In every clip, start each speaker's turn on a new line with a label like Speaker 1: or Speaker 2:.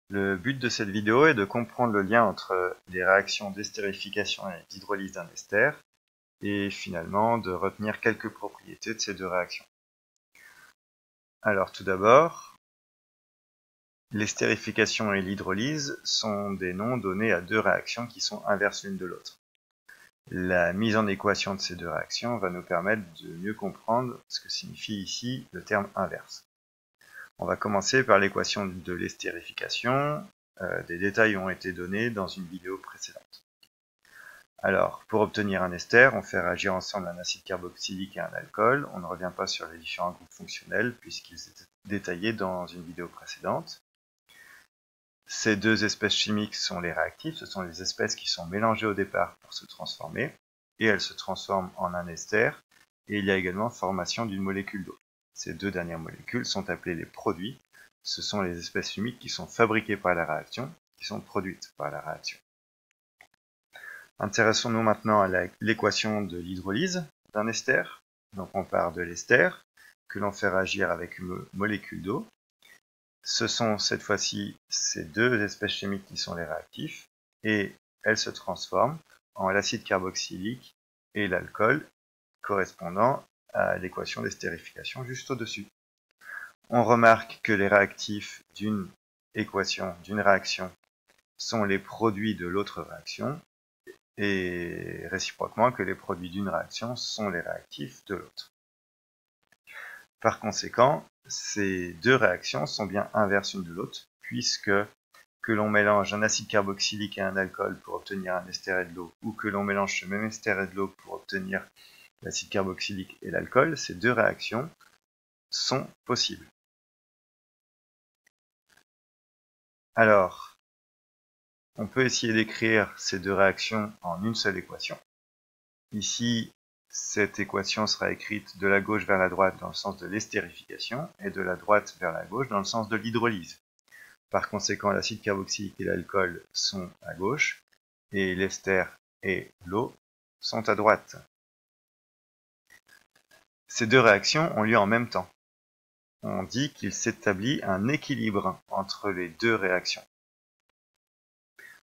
Speaker 1: Le but de cette vidéo est de comprendre le lien entre les réactions d'estérification et d'hydrolyse d'un ester, et finalement de retenir quelques propriétés de ces deux réactions. Alors tout d'abord, l'estérification et l'hydrolyse sont des noms donnés à deux réactions qui sont inverses l'une de l'autre. La mise en équation de ces deux réactions va nous permettre de mieux comprendre ce que signifie ici le terme inverse. On va commencer par l'équation de l'estérification. Des détails ont été donnés dans une vidéo précédente. Alors, pour obtenir un ester, on fait réagir ensemble un acide carboxylique et un alcool. On ne revient pas sur les différents groupes fonctionnels puisqu'ils étaient détaillés dans une vidéo précédente. Ces deux espèces chimiques sont les réactifs, ce sont les espèces qui sont mélangées au départ pour se transformer, et elles se transforment en un ester, et il y a également formation d'une molécule d'eau. Ces deux dernières molécules sont appelées les produits, ce sont les espèces chimiques qui sont fabriquées par la réaction, qui sont produites par la réaction. Intéressons-nous maintenant à l'équation de l'hydrolyse d'un ester. Donc on part de l'ester, que l'on fait réagir avec une molécule d'eau. Ce sont cette fois-ci ces deux espèces chimiques qui sont les réactifs, et elles se transforment en l'acide carboxylique et l'alcool, correspondant à l'équation d'estérification juste au-dessus. On remarque que les réactifs d'une réaction, sont les produits de l'autre réaction, et réciproquement que les produits d'une réaction sont les réactifs de l'autre. Par conséquent, ces deux réactions sont bien inverses l'une de l'autre, puisque que l'on mélange un acide carboxylique et un alcool pour obtenir un ester et de l'eau, ou que l'on mélange ce même ester et de l'eau pour obtenir l'acide carboxylique et l'alcool, ces deux réactions sont possibles. Alors, on peut essayer d'écrire ces deux réactions en une seule équation. Ici, cette équation sera écrite de la gauche vers la droite dans le sens de l'estérification et de la droite vers la gauche dans le sens de l'hydrolyse. Par conséquent, l'acide carboxylique et l'alcool sont à gauche et l'ester et l'eau sont à droite. Ces deux réactions ont lieu en même temps. On dit qu'il s'établit un équilibre entre les deux réactions.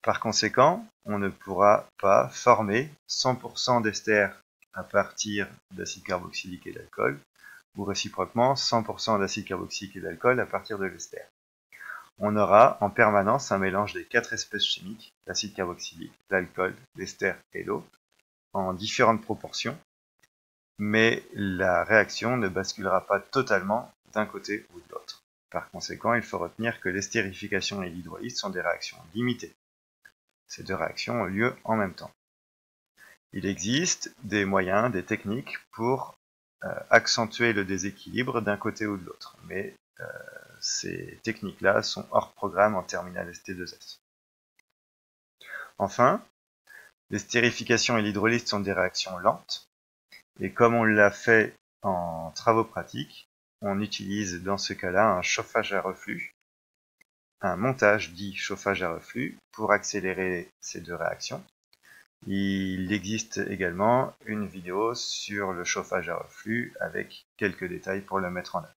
Speaker 1: Par conséquent, on ne pourra pas former 100% d'ester à partir d'acide carboxylique et d'alcool, ou réciproquement 100% d'acide carboxylique et d'alcool à partir de l'ester. On aura en permanence un mélange des quatre espèces chimiques, l'acide carboxylique, l'alcool, l'ester et l'eau, en différentes proportions, mais la réaction ne basculera pas totalement d'un côté ou de l'autre. Par conséquent, il faut retenir que l'estérification et l'hydrolyse sont des réactions limitées. Ces deux réactions ont lieu en même temps. Il existe des moyens, des techniques pour accentuer le déséquilibre d'un côté ou de l'autre, mais ces techniques-là sont hors programme en terminale ST2S. Enfin, l'estérification et l'hydrolyse sont des réactions lentes, et comme on l'a fait en travaux pratiques, on utilise dans ce cas-là un chauffage à reflux, un montage dit chauffage à reflux, pour accélérer ces deux réactions. Il existe également une vidéo sur le chauffage à reflux avec quelques détails pour le mettre en œuvre.